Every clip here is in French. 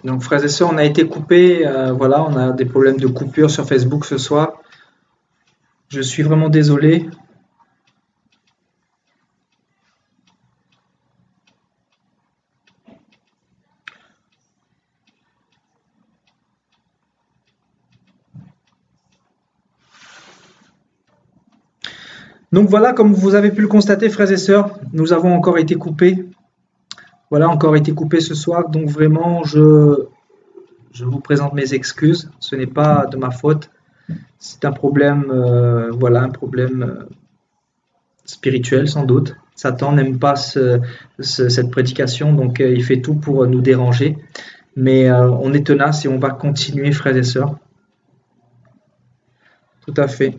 Donc, frères et sœurs, on a été coupés. Voilà, on a des problèmes de coupure sur Facebook ce soir. Je suis vraiment désolé. Donc voilà, comme vous avez pu le constater, frères et sœurs, nous avons encore été coupés. Voilà, encore été coupés ce soir. Donc vraiment, je vous présente mes excuses. Ce n'est pas de ma faute. C'est un problème, voilà, un problème spirituel sans doute. Satan n'aime pas cette prédication, donc il fait tout pour nous déranger. Mais on est tenace et on va continuer, frères et sœurs. Tout à fait.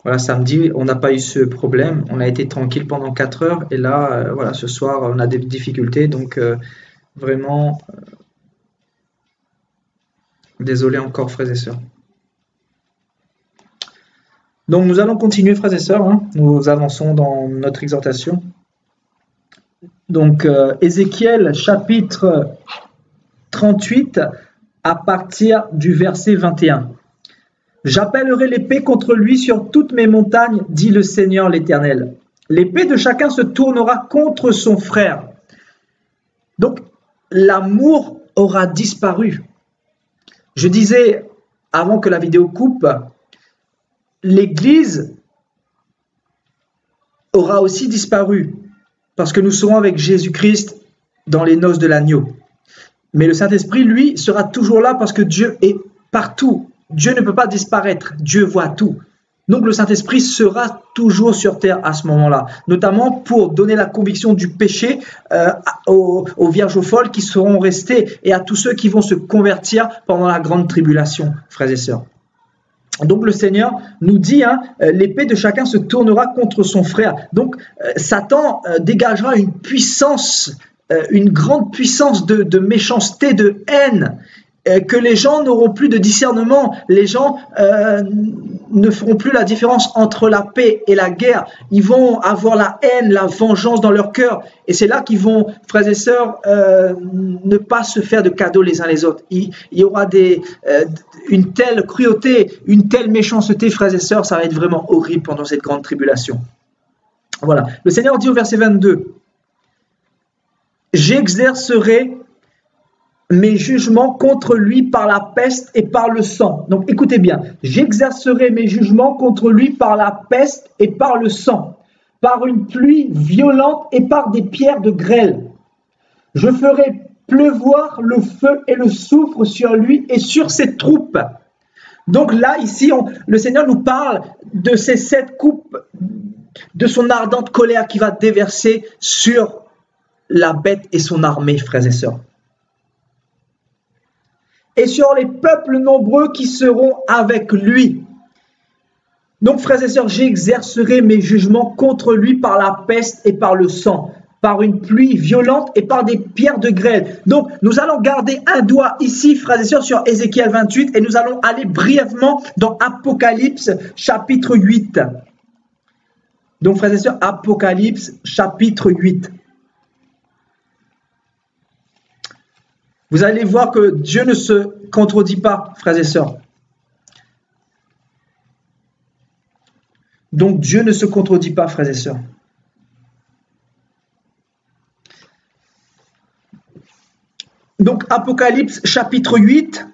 Voilà, samedi, on n'a pas eu ce problème. On a été tranquille pendant 4 heures. Et là, voilà, ce soir, on a des difficultés. Donc, vraiment, désolé encore, frères et sœurs. Donc, nous allons continuer, frères et sœurs. Hein. Nous avançons dans notre exhortation. Donc, Ézéchiel, chapitre 38, à partir du verset 21. J'appellerai l'épée contre lui sur toutes mes montagnes, dit le Seigneur l'Éternel. L'épée de chacun se tournera contre son frère. Donc, l'amour aura disparu. Je disais, avant que la vidéo coupe, l'Église aura aussi disparu, parce que nous serons avec Jésus-Christ dans les noces de l'agneau. Mais le Saint-Esprit, lui, sera toujours là parce que Dieu est partout. Dieu ne peut pas disparaître, Dieu voit tout. Donc le Saint-Esprit sera toujours sur terre à ce moment-là, notamment pour donner la conviction du péché aux vierges folles qui seront restées et à tous ceux qui vont se convertir pendant la grande tribulation, frères et sœurs. Donc le Seigneur nous dit, l'épée de chacun se tournera contre son frère. Donc Satan dégagera une puissance, une grande puissance de méchanceté, de haine, que les gens n'auront plus de discernement, les gens ne feront plus la différence entre la paix et la guerre, ils vont avoir la haine, la vengeance dans leur cœur, et c'est là qu'ils vont, frères et sœurs, ne pas se faire de cadeaux les uns les autres. Il y aura une telle cruauté, une telle méchanceté, frères et sœurs, ça va être vraiment horrible pendant cette grande tribulation. Voilà, le Seigneur dit au verset 22, « J'exercerai mes jugements contre lui par la peste et par le sang. » Donc écoutez bien, j'exercerai mes jugements contre lui par la peste et par le sang, par une pluie violente et par des pierres de grêle. Je ferai pleuvoir le feu et le soufre sur lui et sur ses troupes. Donc là, ici, le Seigneur nous parle de ces 7 coupes, de son ardente colère qui va déverser sur la bête et son armée, frères et sœurs. Et sur les peuples nombreux qui seront avec lui. Donc, frères et sœurs, j'exercerai mes jugements contre lui par la peste et par le sang, par une pluie violente et par des pierres de grêle. Donc, nous allons garder un doigt ici, frères et sœurs, sur Ézéchiel 28, et nous allons aller brièvement dans Apocalypse, chapitre 8. Donc, frères et sœurs, Apocalypse, chapitre 8. Vous allez voir que Dieu ne se contredit pas, frères et sœurs. Donc Dieu ne se contredit pas, frères et sœurs. Donc Apocalypse chapitre 8,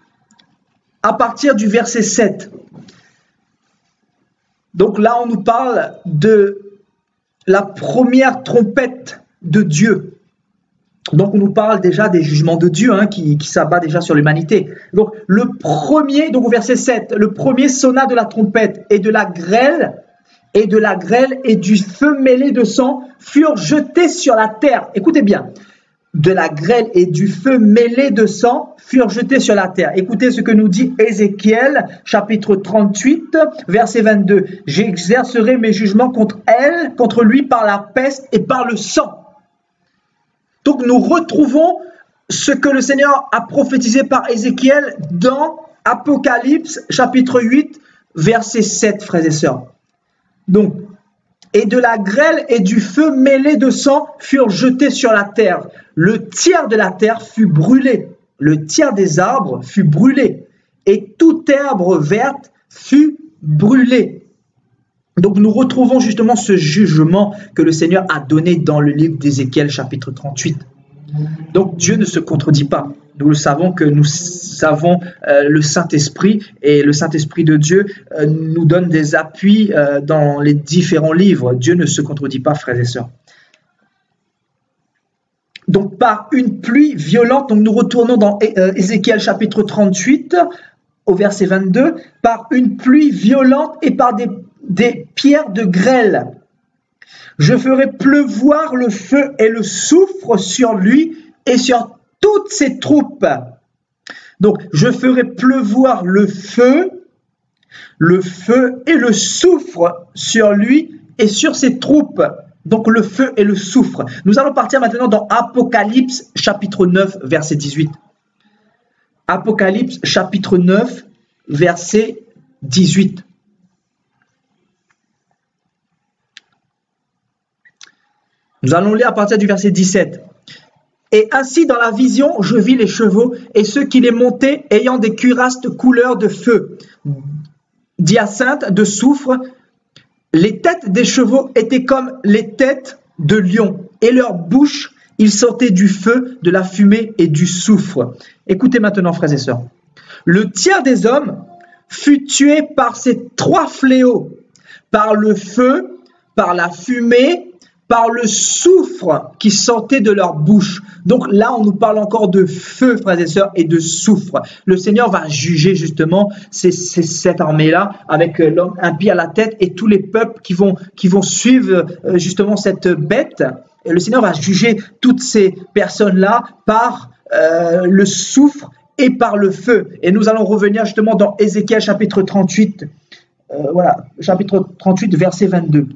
à partir du verset 7. Donc là, on nous parle de la première trompette de Dieu. Donc on nous parle déjà des jugements de Dieu qui s'abat déjà sur l'humanité. Donc le premier, donc au verset 7, le premier sonna de la trompette et de la grêle et du feu mêlé de sang furent jetés sur la terre. Écoutez bien, de la grêle et du feu mêlé de sang furent jetés sur la terre. Écoutez ce que nous dit Ézéchiel, chapitre 38, verset 22. J'exercerai mes jugements contre lui par la peste et par le sang. Donc nous retrouvons ce que le Seigneur a prophétisé par Ézéchiel dans Apocalypse chapitre 8 verset 7, frères et sœurs. Donc, et de la grêle et du feu mêlé de sang furent jetés sur la terre. le tiers de la terre fut brûlé, le tiers des arbres fut brûlé, et toute herbe verte fut brûlée. Donc nous retrouvons justement ce jugement que le Seigneur a donné dans le livre d'Ézéchiel chapitre 38. Donc Dieu ne se contredit pas. Nous le savons que nous avons le Saint-Esprit et le Saint-Esprit de Dieu nous donne des appuis dans les différents livres. Dieu ne se contredit pas, frères et sœurs. Donc par une pluie violente, donc nous retournons dans Ézéchiel chapitre 38 au verset 22, par une pluie violente et par des pierres de grêle. Je ferai pleuvoir le feu et le soufre sur lui et sur toutes ses troupes. Donc, je ferai pleuvoir le feu et le soufre sur lui et sur ses troupes. Donc, le feu et le soufre. Nous allons partir maintenant dans Apocalypse chapitre 9, verset 18. Apocalypse chapitre 9, verset 18. Nous allons lire à partir du verset 17. Et ainsi dans la vision, je vis les chevaux et ceux qui les montaient ayant des cuirasses de couleur de feu, d'hyacinthe, de soufre. Les têtes des chevaux étaient comme les têtes de lions et leur bouche, ils sortaient du feu, de la fumée et du soufre. Écoutez maintenant, frères et sœurs. Le tiers des hommes fut tué par ces trois fléaux, par le feu, par la fumée, par le soufre qui sortait de leur bouche. Donc là, on nous parle encore de feu, frères et sœurs, et de soufre. Le Seigneur va juger justement cette armée-là avec l'homme impie à la tête et tous les peuples qui vont suivre justement cette bête. Et le Seigneur va juger toutes ces personnes-là par le soufre et par le feu. Et nous allons revenir justement dans Ézéchiel chapitre 38, chapitre 38, verset 22.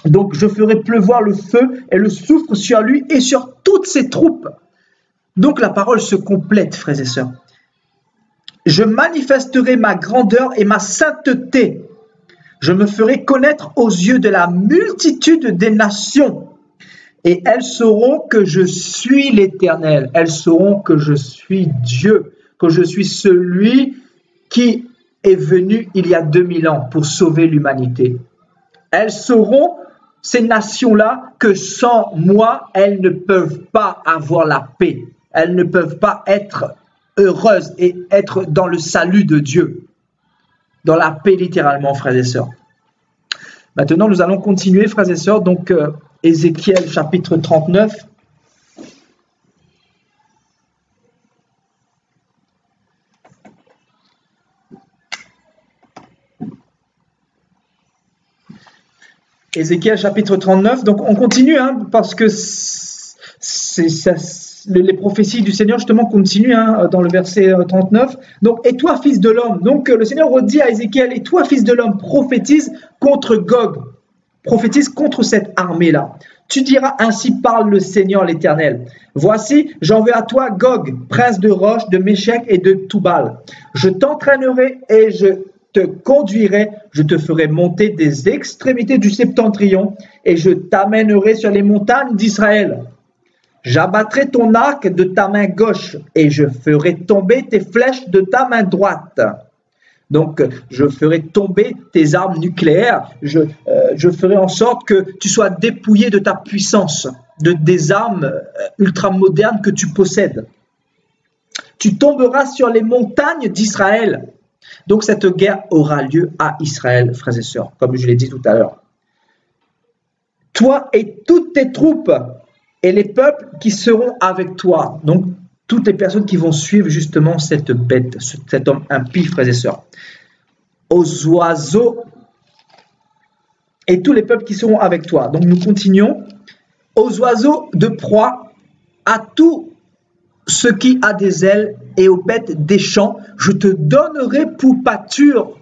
Donc, je ferai pleuvoir le feu et le soufre sur lui et sur toutes ses troupes. Donc, la parole se complète, frères et sœurs. Je manifesterai ma grandeur et ma sainteté. Je me ferai connaître aux yeux de la multitude des nations. Et elles sauront que je suis l'Éternel. Elles sauront que je suis Dieu, que je suis celui qui est venu il y a 2000 ans pour sauver l'humanité. Elles sauront, ces nations-là, que sans moi, elles ne peuvent pas avoir la paix. Elles ne peuvent pas être heureuses et être dans le salut de Dieu. Dans la paix, littéralement, frères et sœurs. Maintenant, nous allons continuer, frères et sœurs. Donc, Ézéchiel chapitre 39. Ézéchiel chapitre 39, donc on continue parce que les prophéties du Seigneur justement continuent dans le verset 39. Donc, et toi fils de l'homme, donc le Seigneur redit à Ézéchiel, et toi fils de l'homme, prophétise contre Gog, prophétise contre cette armée-là. Tu diras, ainsi parle le Seigneur l'Éternel. Voici, j'envoie à toi Gog, prince de Roche, de Méchec et de Toubal. Je t'entraînerai et je te conduirai, je te ferai monter des extrémités du septentrion et je t'amènerai sur les montagnes d'Israël. J'abattrai ton arc de ta main gauche et je ferai tomber tes flèches de ta main droite. Donc, je ferai tomber tes armes nucléaires, je ferai en sorte que tu sois dépouillé de ta puissance, des armes ultramodernes que tu possèdes. Tu tomberas sur les montagnes d'Israël. Donc, cette guerre aura lieu à Israël, frères et sœurs, comme je l'ai dit tout à l'heure. Toi et toutes tes troupes et les peuples qui seront avec toi. Donc, toutes les personnes qui vont suivre justement cette bête, cet homme impie, frères et sœurs. Aux oiseaux et tous les peuples qui seront avec toi. Donc, nous continuons. Aux oiseaux de proie, à tout ce qui a des ailes et aux bêtes des champs, je te donnerai pour pâture.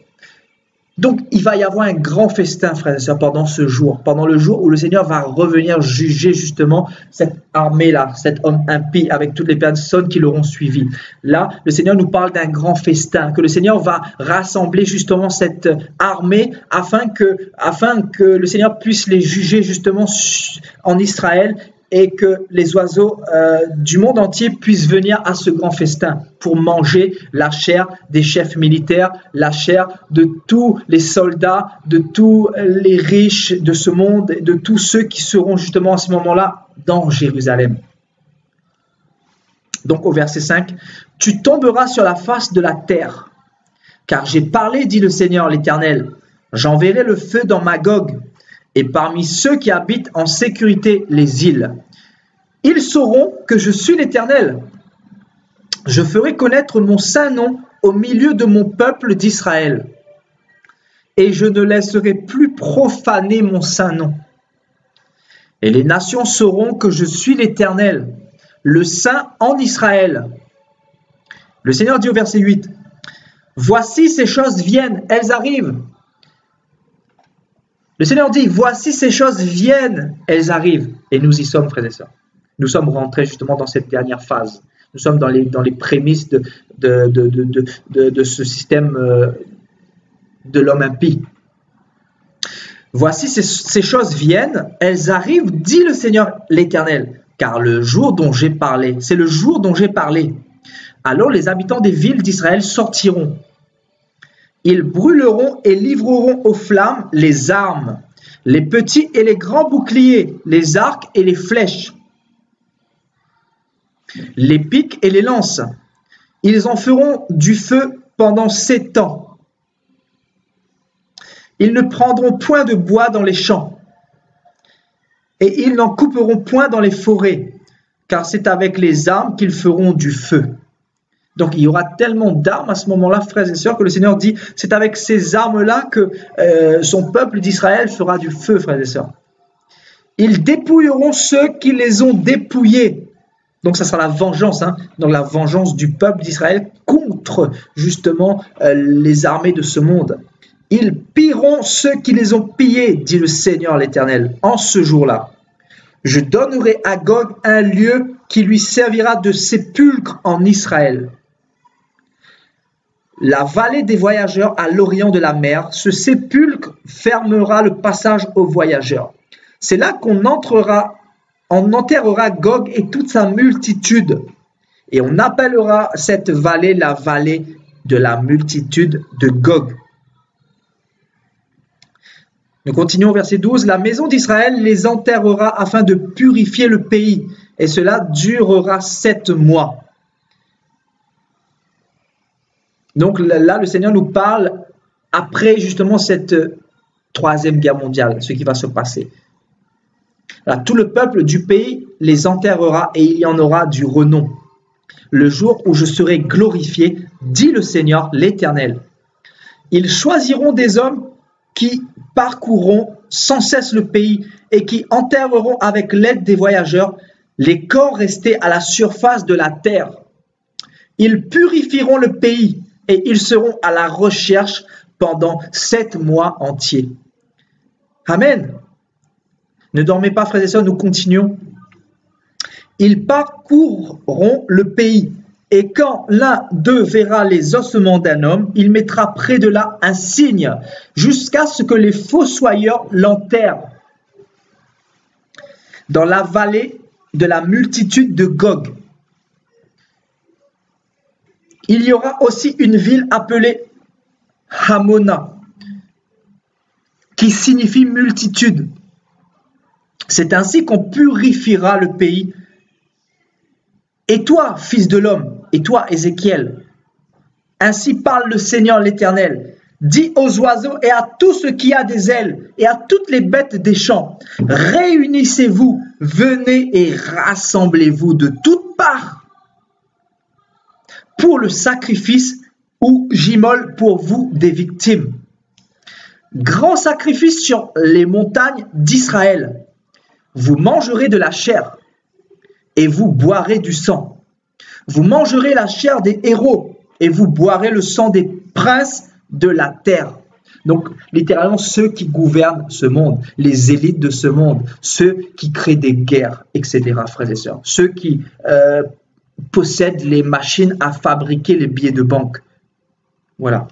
Donc, il va y avoir un grand festin, frères et sœurs, pendant ce jour, pendant le jour où le Seigneur va revenir juger justement cette armée-là, cet homme impie avec toutes les personnes qui l'auront suivi. Là, le Seigneur nous parle d'un grand festin, que le Seigneur va rassembler justement cette armée afin que le Seigneur puisse les juger justement en Israël et que les oiseaux du monde entier puissent venir à ce grand festin pour manger la chair des chefs militaires, la chair de tous les soldats, de tous les riches de ce monde, de tous ceux qui seront justement à ce moment-là dans Jérusalem. Donc au verset 5, « Tu tomberas sur la face de la terre, car j'ai parlé, dit le Seigneur l'Éternel, j'enverrai le feu dans Magog, et parmi ceux qui habitent en sécurité les îles. Ils sauront que je suis l'Éternel. Je ferai connaître mon saint nom au milieu de mon peuple d'Israël, et je ne laisserai plus profaner mon saint nom. Et les nations sauront que je suis l'Éternel, le Saint en Israël. » Le Seigneur dit au verset 8, « Voici ces choses viennent, elles arrivent. » Le Seigneur dit, « Voici ces choses viennent, elles arrivent. » Et nous y sommes, frères et sœurs. Nous sommes rentrés justement dans cette dernière phase. Nous sommes dans les prémices de ce système de l'homme impie. Voici ces choses viennent, elles arrivent, dit le Seigneur l'Éternel, car le jour dont j'ai parlé, c'est le jour dont j'ai parlé. Alors les habitants des villes d'Israël sortiront. Ils brûleront et livreront aux flammes les armes, les petits et les grands boucliers, les arcs et les flèches, les piques et les lances. Ils en feront du feu pendant 7 ans. Ils ne prendront point de bois dans les champs, et ils n'en couperont point dans les forêts, car c'est avec les armes qu'ils feront du feu. Donc il y aura tellement d'armes à ce moment-là, frères et sœurs, que le Seigneur dit, c'est avec ces armes-là que son peuple d'Israël fera du feu, frères et sœurs. Ils dépouilleront ceux qui les ont dépouillés. Donc ça sera la vengeance, donc la vengeance du peuple d'Israël contre justement les armées de ce monde. Ils pilleront ceux qui les ont pillés, dit le Seigneur l'Éternel, en ce jour-là. Je donnerai à Gog un lieu qui lui servira de sépulcre en Israël. La vallée des voyageurs à l'orient de la mer, ce sépulcre fermera le passage aux voyageurs. C'est là qu'on enterrera Gog et toute sa multitude. Et on appellera cette vallée la vallée de la multitude de Gog. Nous continuons au verset 12. La maison d'Israël les enterrera afin de purifier le pays, et cela durera 7 mois. Donc là, le Seigneur nous parle après justement cette 3e guerre mondiale, ce qui va se passer. Là, tout le peuple du pays les enterrera et il y en aura du renom. Le jour où je serai glorifié, dit le Seigneur l'Éternel. Ils choisiront des hommes qui parcourront sans cesse le pays et qui enterreront avec l'aide des voyageurs les corps restés à la surface de la terre. Ils purifieront le pays et ils seront à la recherche pendant 7 mois entiers. Amen. Ne dormez pas, frères et sœurs, nous continuons. Ils parcourront le pays, et quand l'un d'eux verra les ossements d'un homme, il mettra près de là un signe, jusqu'à ce que les fossoyeurs l'enterrent. Dans la vallée de la multitude de Gog, il y aura aussi une ville appelée Hamona, qui signifie multitude. C'est ainsi qu'on purifiera le pays. Et toi, fils de l'homme, et toi, Ézéchiel, ainsi parle le Seigneur l'Éternel, dis aux oiseaux et à tout ce qui a des ailes, et à toutes les bêtes des champs, réunissez-vous, venez et rassemblez-vous de toutes parts pour le sacrifice où j'immole pour vous des victimes. Grand sacrifice sur les montagnes d'Israël. Vous mangerez de la chair et vous boirez du sang. Vous mangerez la chair des héros et vous boirez le sang des princes de la terre. Donc, littéralement, ceux qui gouvernent ce monde, les élites de ce monde, ceux qui créent des guerres, etc., frères et sœurs, ceux qui possèdent les machines à fabriquer les billets de banque. Voilà.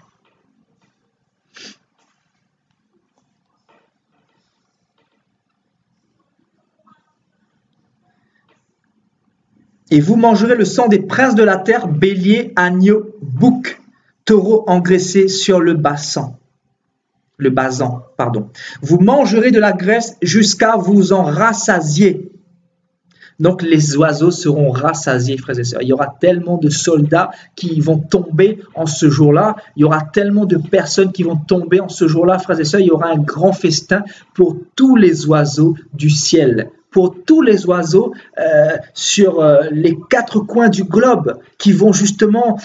Et vous mangerez le sang des princes de la terre, bélier, agneau, bouc, taureau engraissé sur le basan. Vous mangerez de la graisse jusqu'à vous en rassasier. Donc les oiseaux seront rassasiés, frères et sœurs. Il y aura tellement de soldats qui vont tomber en ce jour-là. Il y aura tellement de personnes qui vont tomber en ce jour-là, frères et sœurs. Il y aura un grand festin pour tous les oiseaux du ciel. Pour tous les oiseaux sur les 4 coins du globe qui vont justement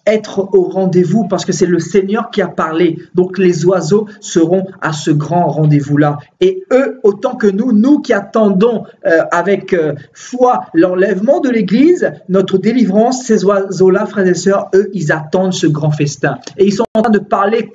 être au rendez-vous parce que c'est le Seigneur qui a parlé. Donc les oiseaux seront à ce grand rendez-vous-là. Et eux, autant que nous qui attendons avec foi l'enlèvement de l'Église, notre délivrance, ces oiseaux-là, frères et sœurs, eux, ils attendent ce grand festin. Et ils sont en train de parler